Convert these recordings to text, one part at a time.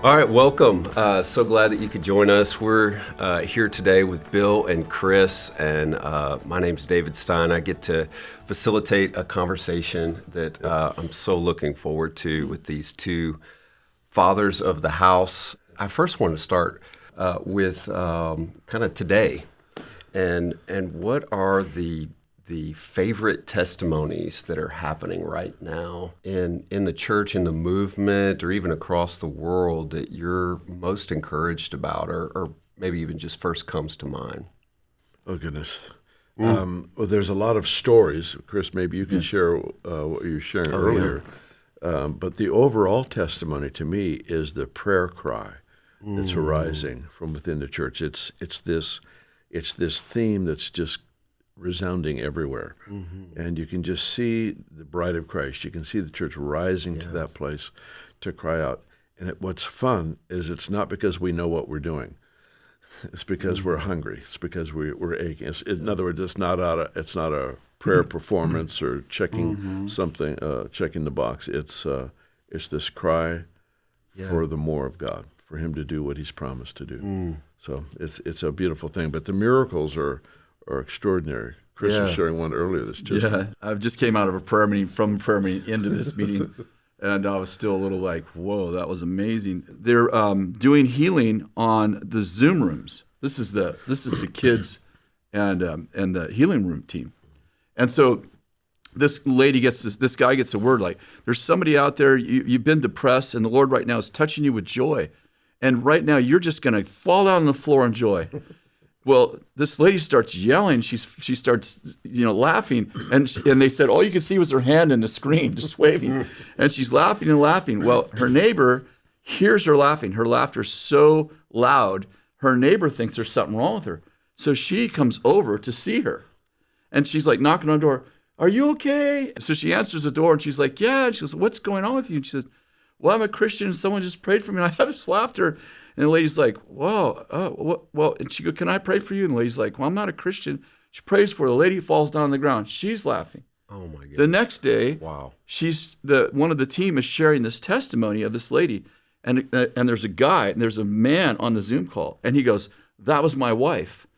All right, welcome. So glad that you could join us. We're here today with Bill and Kris, and my name's David Stine. I get to facilitate a conversation that I'm so looking forward to with these two fathers of the house. I first want to start with kind of today, and what are the favorite testimonies that are happening right now in the church, in the movement, or even across the world that you're most encouraged about, or maybe even just first comes to mind? Oh, goodness. Well, there's a lot of stories. Kris, maybe you can share what you were sharing earlier. Yeah. But the overall testimony to me is the prayer cry that's arising from within the church. It's this theme that's just resounding everywhere. And you can just see the bride of Christ. You can see the church rising to that place to cry out. And what's fun is it's not because we know what we're doing. It's because we're hungry. It's because we're aching. In other words, it's not a prayer performance or checking something, checking the box. It's this cry for the more of God, for Him to do what He's promised to do. So it's a beautiful thing. But the miracles are extraordinary. Kris was sharing one earlier. That's just I just came out of a prayer meeting, from a prayer meeting into this meeting, and I was still a little like, whoa, that was amazing. They're doing healing on the Zoom rooms. This is the kids and the healing room team, and so this guy gets a word like, there's somebody out there, you've been depressed, and the Lord right now is touching you with joy, and right now you're just going to fall down on the floor in joy. Well, this lady starts yelling. She starts, laughing, and they said all you could see was her hand in the screen, just waving, and she's laughing and laughing. Well, her neighbor hears her laughing. Her laughter's so loud, her neighbor thinks there's something wrong with her. So she comes over to see her, and she's like knocking on the door. Are you okay? So she answers the door, and she's like, yeah. And she goes, what's going on with you? And she says, well, I'm a Christian, and someone just prayed for me, and I have this laughter. And the lady's like, whoa, well, and she goes, can I pray for you? And the lady's like, well, I'm not a Christian. She prays for her. The lady falls down on the ground. She's laughing. Oh, my goodness. The next day, wow, one of the team is sharing this testimony of this lady. And there's a guy, and there's a man on the Zoom call. And he goes, that was my wife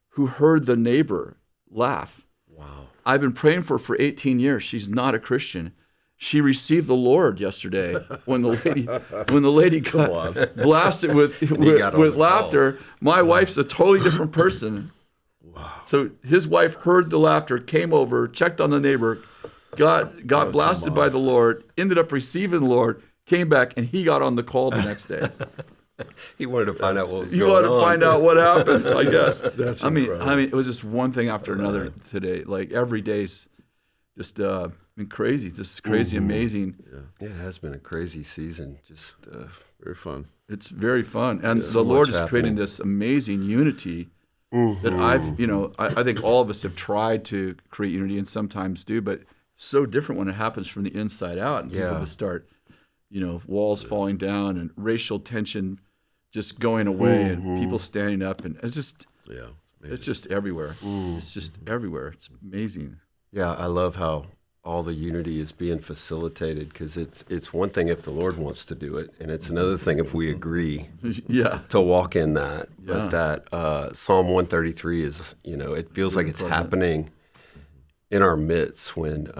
who heard the neighbor laugh. Wow. I've been praying for her for 18 years. She's not a Christian. She received the Lord yesterday when the lady got blasted with laughter. My wife's a totally different person. Wow. So his wife heard the laughter, came over, checked on the neighbor, got blasted by the Lord, ended up receiving the Lord, came back, and he got on the call the next day. He wanted to find out what was going on. You wanted to find out what happened, I guess. That's I mean, it was just one thing after another today. Like every day's just been crazy. This is crazy, amazing. Yeah, it has been a crazy season. Just very fun. It's very fun, and the Lord is creating this amazing unity that I think all of us have tried to create unity and sometimes do, but it's so different when it happens from the inside out, and people just start, walls falling down and racial tension just going away, and people standing up, and it's just everywhere. It's just everywhere. It's amazing. Yeah, I love how all the unity is being facilitated, because it's one thing if the Lord wants to do it, and it's another thing if we agree to walk in that. But that Psalm 133 is, it feels like it's happening in our midst when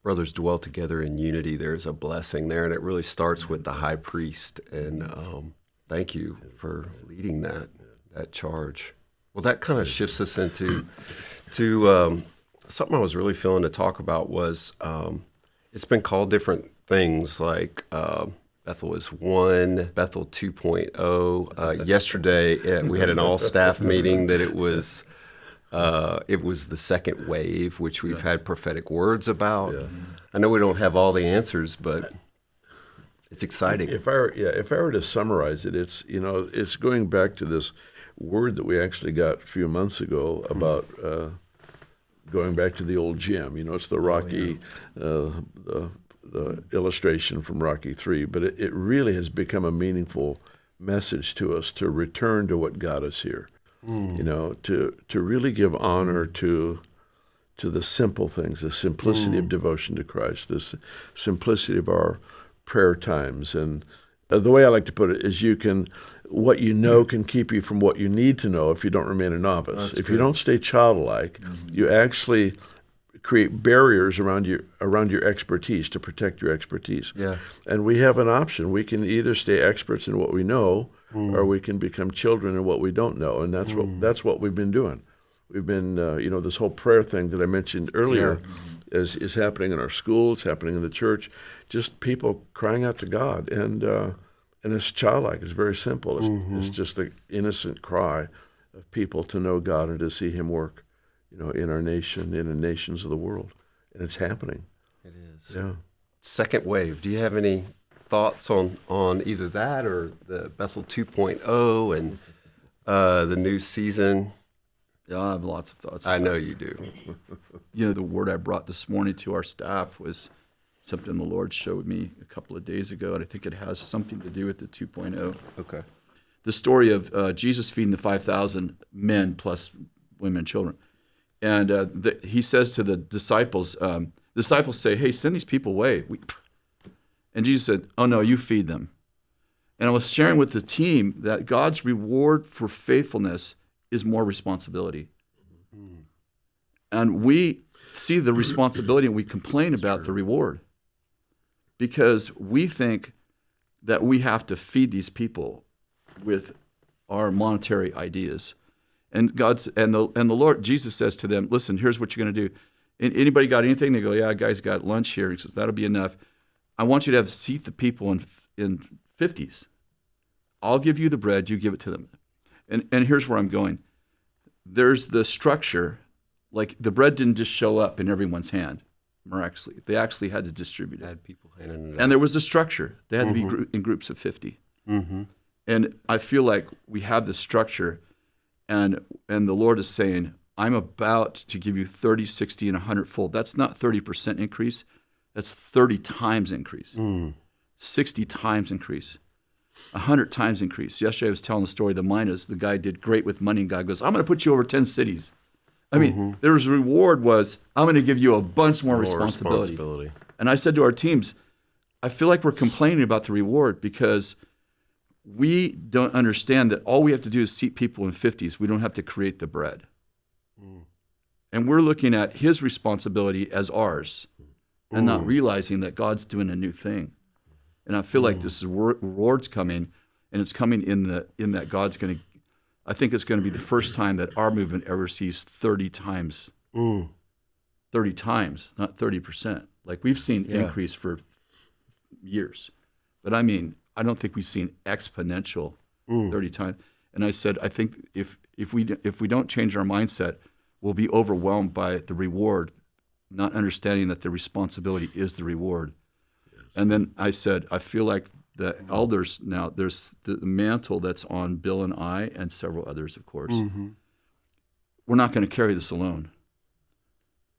brothers dwell together in unity. There's a blessing there, and it really starts with the high priest. And thank you for leading that charge. Well, that kind of shifts us into something I was really feeling to talk about was it's been called different things, like Bethel is 1, Bethel 2.0. Yesterday we had an all-staff meeting that it was the second wave, which we've had prophetic words about. Yeah. I know we don't have all the answers, but it's exciting. If I were to summarize it, it's going back to this word that we actually got a few months ago about going back to the old gym. It's the Rocky, the illustration from Rocky 3, but it really has become a meaningful message to us to return to what got us here. To really give honor to the simple things, the simplicity of devotion to Christ, the simplicity of our prayer times, and the way I like to put it is what you know can keep you from what you need to know if you don't remain a novice. That's if good. you don't stay childlike, you actually create barriers around your expertise to protect your expertise. Yeah. And we have an option. We can either stay experts in what we know, or we can become children in what we don't know. And that's what we've been doing. We've been, this whole prayer thing that I mentioned earlier is happening in our school. It's happening in the church. Just people crying out to God, and it's childlike. It's very simple. It's just the innocent cry of people to know God and to see Him work, in our nation, in the nations of the world, and it's happening. It is. Yeah. Second wave. Do you have any thoughts on either that or the Bethel 2.0 and the new season? Yeah, I have lots of thoughts. I know you do. The word I brought this morning to our staff was something the Lord showed me a couple of days ago, and I think it has something to do with the 2.0. Okay. The story of Jesus feeding the 5,000 men plus women and children. And he says to the disciples say, hey, send these people away. And Jesus said, oh, no, you feed them. And I was sharing with the team that God's reward for faithfulness is more responsibility. And we see the responsibility and we complain about the reward because we think that we have to feed these people with our monetary ideas. And the Lord, Jesus says to them, listen, here's what you're going to do. Anybody got anything? They go, yeah, guys got lunch here. He says, that'll be enough. I want you to seat the people in 50s. I'll give you the bread, you give it to them. And here's where I'm going. There's the structure, like the bread didn't just show up in everyone's hand miraculously. They actually had to distribute it. Had people handing it out. And there was a structure. They had to be in groups of 50. And I feel like we have this structure, and the Lord is saying, I'm about to give you 30, 60, and 100-fold. That's not 30% increase. That's 30 times increase, 60 times increase, 100 times increase. Yesterday I was telling the story of the Minas. The guy did great with money, and God goes, I'm going to put you over 10 cities. I mean, their reward was, I'm going to give you a bunch more responsibility. And I said to our teams, I feel like we're complaining about the reward because we don't understand that all we have to do is seat people in 50s. We don't have to create the bread. And we're looking at his responsibility as ours and not realizing that God's doing a new thing. And I feel like this reward's coming, and it's coming in that God's going to, I think it's going to be the first time that our movement ever sees 30 times. 30 times, not 30%. Like we've seen increase for years. But I mean, I don't think we've seen exponential 30 times. And I said, I think if we don't change our mindset, we'll be overwhelmed by the reward, not understanding that the responsibility is the reward. Yes. And then I said, I feel like the elders now, there's the mantle that's on Bill and I and several others, of course. We're not going to carry this alone.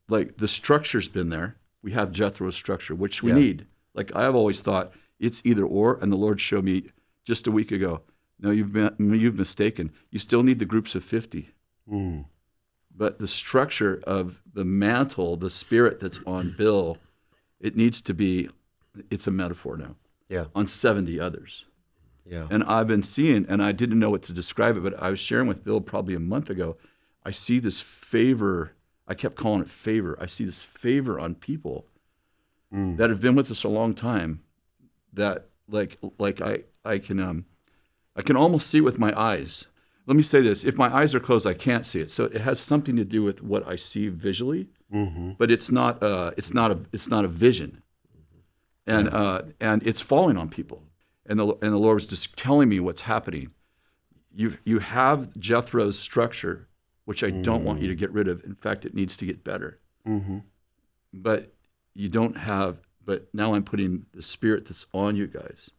Like the structure's been there. We have Jethro's structure, which we need. Like I've always thought it's either or, and the Lord showed me just a week ago, no, you've mistaken. You still need the groups of 50. But the structure of the mantle, the spirit that's on Bill, it needs to be, it's a metaphor now. Yeah. On 70 others. Yeah. And I've been seeing, and I didn't know what to describe it, but I was sharing with Bill probably a month ago. I see this favor. I kept calling it favor. I see this favor on people that have been with us a long time. That like I can almost see with my eyes. Let me say this: if my eyes are closed, I can't see it. So it has something to do with what I see visually, but it's not a vision, and it's falling on people. And the Lord was just telling me what's happening. You have Jethro's structure, which I don't want you to get rid of. In fact, it needs to get better. But you don't have. But now I'm putting the spirit that's on you guys,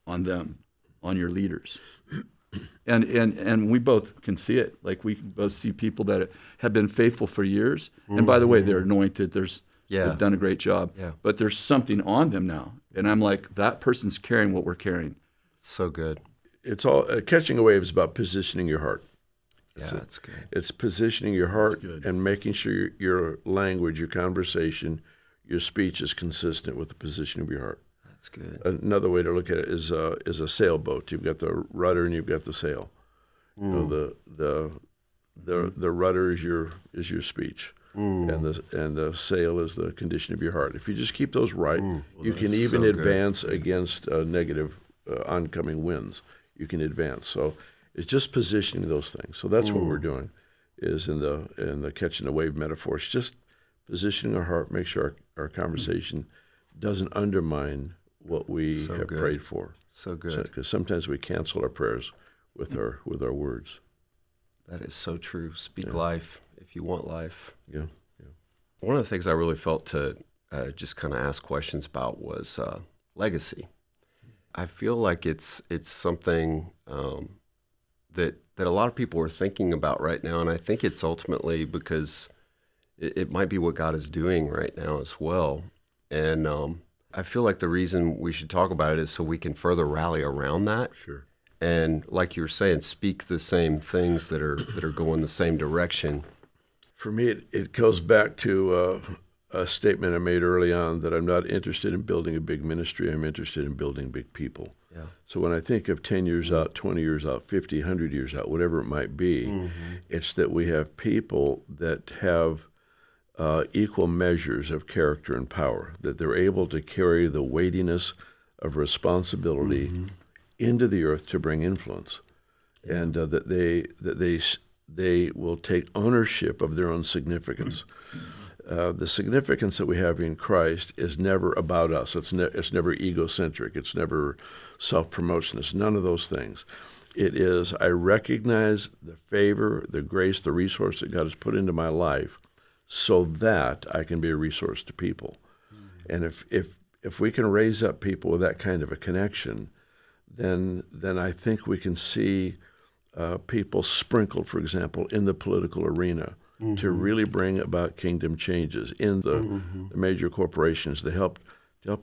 on them, on your leaders. And we both can see it. Like we can both see people that have been faithful for years. And by the way, they're anointed. They've done a great job. Yeah. But there's something on them now. And I'm like, that person's carrying what we're carrying. So good. It's all catching a wave is about positioning your heart. That's good. It's positioning your heart and making sure your language, your conversation, your speech is consistent with the position of your heart. That's good. Another way to look at it is a sailboat. You've got the rudder and you've got the sail. You know, the rudder is your speech, and the sail is the condition of your heart. If you just keep those right, you can even advance against negative oncoming winds. You can advance. So it's just positioning those things. So that's what we're doing, is in the catching the wave metaphor. It's just positioning our heart, make sure our conversation doesn't undermine what we have prayed for. So good. Because sometimes we cancel our prayers with our words. That is so true. Speak life if you want life. Yeah. One of the things I really felt to just kind of ask questions about was legacy. I feel like it's something that a lot of people are thinking about right now, and I think it's ultimately because it might be what God is doing right now as well. And I feel like the reason we should talk about it is so we can further rally around that. Sure. And like you were saying, speak the same things that are going the same direction. For me, it goes back to a statement I made early on, that I'm not interested in building a big ministry. I'm interested in building big people. Yeah. So when I think of 10 years out, 20 years out, 50, 100 years out, whatever it might be, it's that we have people that have equal measures of character and power, that they're able to carry the weightiness of responsibility into the earth to bring influence, and that they will take ownership of their own significance. The significance that we have in Christ is never about us. It's never egocentric. It's never self-promotion. It's none of those things. It is, I recognize the favor, the grace, the resource that God has put into my life so that I can be a resource to people. And if we can raise up people with that kind of a connection, then I think we can see people sprinkled, for example, in the political arena to really bring about kingdom changes in the major corporations. They help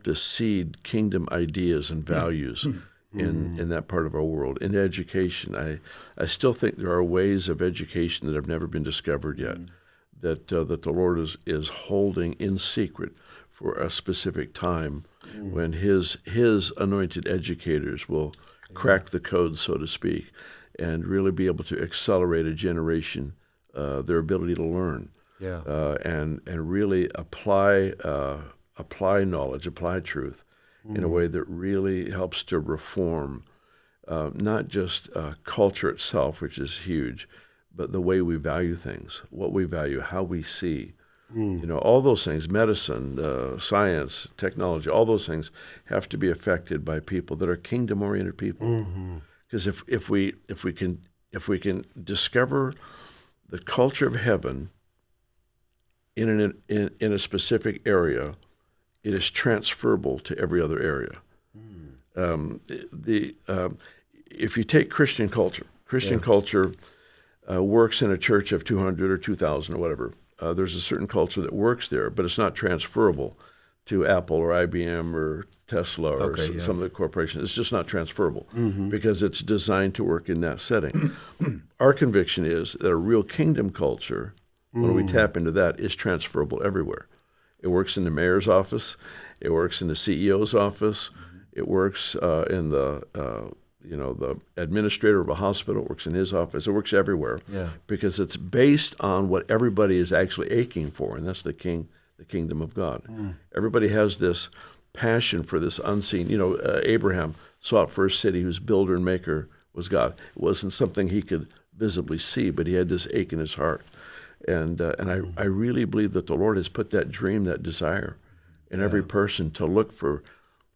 to seed kingdom ideas and values in that part of our world. In education, I still think there are ways of education that have never been discovered yet, that the Lord is holding in secret for a specific time when His anointed educators will crack the code, so to speak, and really be able to accelerate a generation, their ability to learn, and really apply knowledge, apply truth in a way that really helps to reform not just culture itself, which is huge, but the way we value things, what we value, how we see. You know, all those things, medicine, science, technology, all those things have to be affected by people that are kingdom-oriented people. Because if we can discover the culture of heaven in a specific area, it is transferable to every other area. If you take Christian culture, culture works in a church of 200 or 2,000 or whatever. There's a certain culture that works there, but it's not transferable to Apple or IBM or Tesla or some of the corporations. It's just not transferable because it's designed to work in that setting. Our conviction is that a real kingdom culture, when we tap into that, is transferable everywhere. It works in the mayor's office. It works in the CEO's office. It works in the administrator of a hospital. It works in his office. It works everywhere because it's based on what everybody is actually aching for, and that's the kingdom of God. Everybody has this passion for this unseen. Abraham sought for a city whose builder and maker was God. It wasn't something he could visibly see, but he had this ache in his heart. And I really believe that the Lord has put that dream, that desire in every person to look for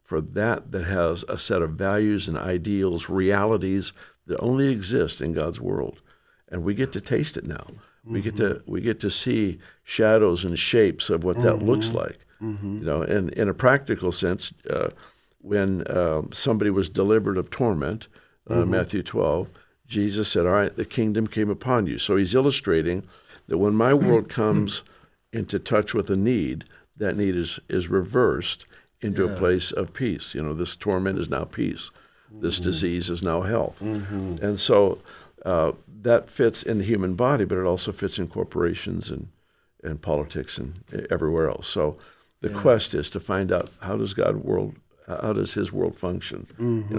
that has a set of values and ideals, realities that only exist in God's world. And we get to taste it now. We get to see shadows and shapes of what that looks like. And in a practical sense, when somebody was delivered of torment, Matthew 12, Jesus said, "All right, the kingdom came upon you." So he's illustrating that when my world comes into touch with a need, that need is reversed into a place of peace. This torment is now peace. This disease is now health. And so that fits in the human body, but it also fits in corporations and politics and everywhere else. So the quest is to find out, how does God's How does his world function?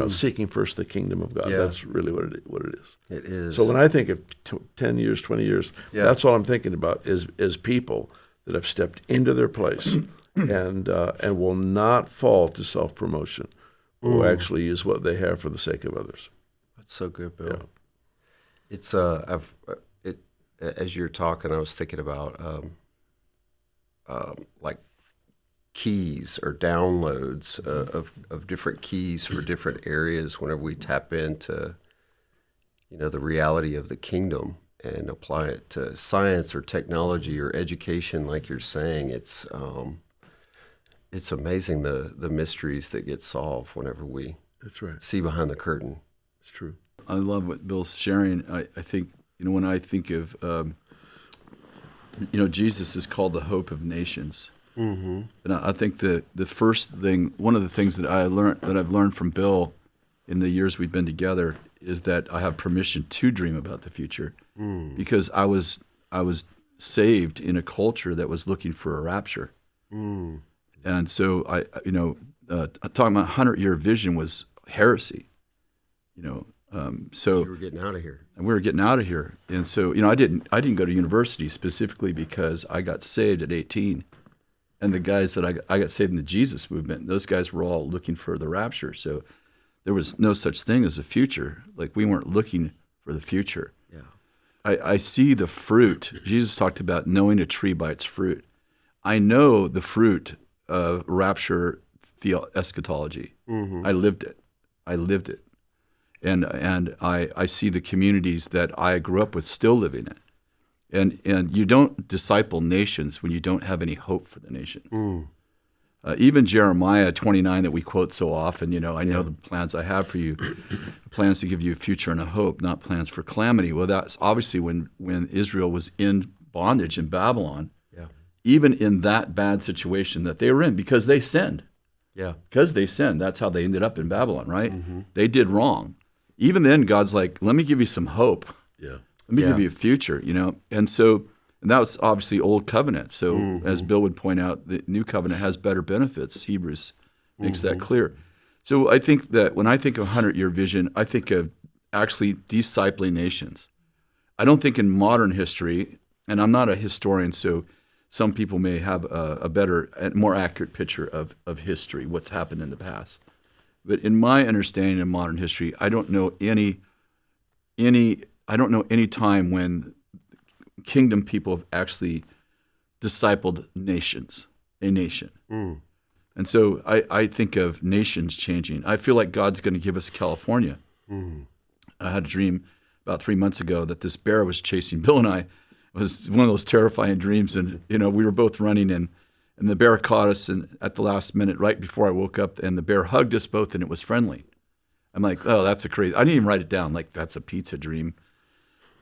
Seeking first the kingdom of God. Yeah. That's really what it is. It is. So when I think of 10 years, 20 years, that's all I'm thinking about is people that have stepped into their place and will not fall to self-promotion, who actually use what they have for the sake of others. That's so good, Bill. Yeah. It's as you're talking, I was thinking about like keys or downloads of different keys for different areas. Whenever we tap into, the reality of the kingdom and apply it to science or technology or education, like you're saying, it's amazing the mysteries that get solved whenever we That's right. see behind the curtain. It's true. I love what Bill's sharing. I think, when I think of, Jesus is called the hope of nations. Mm-hmm. And I think the first thing, one of the things that I've learned from Bill in the years we've been together is that I have permission to dream about the future, because I was saved in a culture that was looking for a rapture. And so talking about 100-year vision was heresy, So You were getting out of here. and we were getting out of here. And so, I didn't go to university specifically because I got saved at 18. And the guys that I got saved in the Jesus movement, those guys were all looking for the rapture. So there was no such thing as a future. Like, we weren't looking for the future. Yeah. I see the fruit. Jesus talked about knowing a tree by its fruit. I know the fruit of rapture eschatology. Mm-hmm. I lived it. And I see the communities that I grew up with still living it. And you don't disciple nations when you don't have any hope for the nations. Even Jeremiah 29 that we quote so often, I know the plans I have for you, plans to give you a future and a hope, not plans for calamity. Well, that's obviously when Israel was in bondage in Babylon, even in that bad situation that they were in, because they sinned. Yeah. Because they sinned. That's how they ended up in Babylon, right? Mm-hmm. They did wrong. Even then, God's like, let me give you some hope. Yeah. Let me give you a future, And so, and that was obviously Old Covenant. So as Bill would point out, the New Covenant has better benefits. Hebrews makes that clear. So I think that when I think of 100-year vision, I think of actually discipling nations. I don't think in modern history, and I'm not a historian, so some people may have a better and more accurate picture of history, what's happened in the past. But in my understanding of modern history, I don't know any time when kingdom people have actually discipled a nation. And so I think of nations changing. I feel like God's going to give us California. I had a dream about 3 months ago that this bear was chasing Bill and I. It was one of those terrifying dreams, and we were both running, and the bear caught us at the last minute, right before I woke up, and the bear hugged us both, and it was friendly. I'm like, oh, that's a crazy. I didn't even write it down. Like, that's a pizza dream.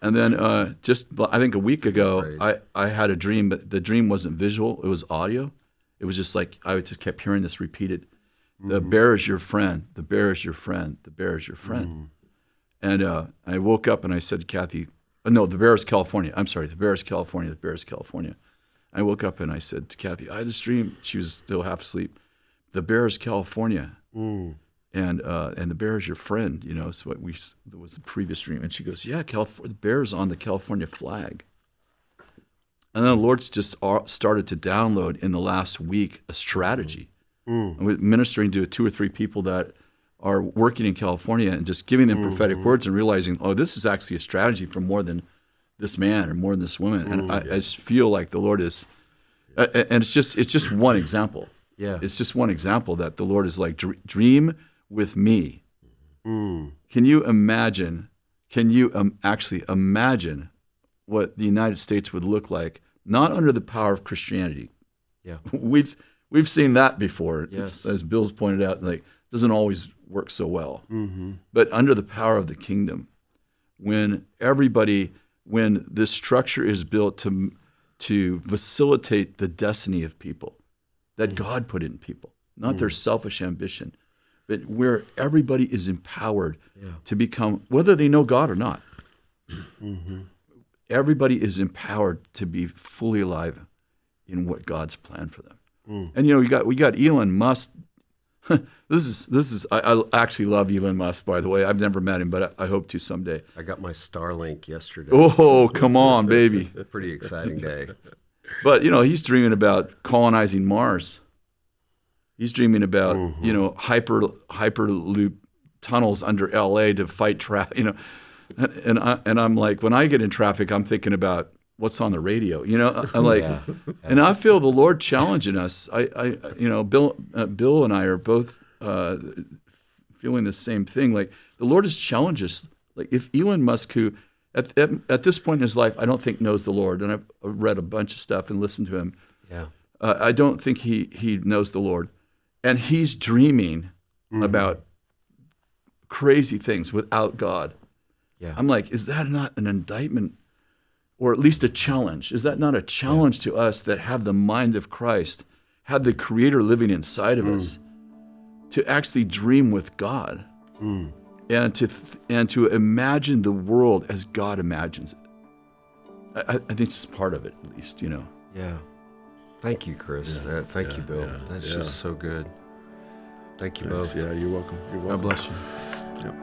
And then just I think a week ago, I had a dream, but the dream wasn't visual. It was audio. It was just like I just kept hearing this repeated. The bear is your friend. The bear is your friend. The bear is your friend. And I woke up and I said to Kathy, no, the bear is California. I'm sorry, the bear is California. The bear is California. I woke up and I said to Kathy, I had this dream. She was still half asleep. The bear is California. And the bear is your friend, so it was the previous dream. And she goes, yeah, the bear is on the California flag. And then the Lord's just started to download in the last week a strategy. And we're ministering to 2 or 3 people that are working in California and just giving them prophetic words and realizing, oh, this is actually a strategy for more than this man or more than this woman. And I just feel like the Lord is, and it's just one example. Yeah. It's just one example that the Lord is like, dream with me. Can you imagine? Can you actually imagine what the United States would look like, not under the power of Christianity? Yeah, we've seen that before. Yes. As Bill's pointed out, like, doesn't always work so well. But under the power of the kingdom, when this structure is built to facilitate the destiny of people that God put in people, not their selfish ambition, but where everybody is empowered to become, whether they know God or not. Everybody is empowered to be fully alive in what God's planned for them. And we got Elon Musk this is. I actually love Elon Musk, by the way. I've never met him, but I hope to someday. I got my Starlink yesterday. Oh, come on, baby! Pretty exciting day. But he's dreaming about colonizing Mars. He's dreaming about hyperloop tunnels under LA to fight traffic. And I'm like, when I get in traffic, I'm thinking about what's on the radio. I'm like, and I feel the Lord challenging us. Bill and I are both feeling the same thing. Like the Lord has challenged us. Like if Elon Musk, who at this point in his life, I don't think knows the Lord, and I've read a bunch of stuff and listened to him. Yeah, I don't think he knows the Lord, and he's dreaming about crazy things without God. Yeah, I'm like, is that not an indictment, or at least a challenge? Is that not a challenge to us that have the mind of Christ, have the Creator living inside of us, to actually dream with God, and to imagine the world as God imagines it? I think it's part of it, at least, Yeah. Thank you, Kris. Thank you, Bill. That's just so good. Thank you both. Yeah, you're welcome. You're welcome. God bless you. Yep.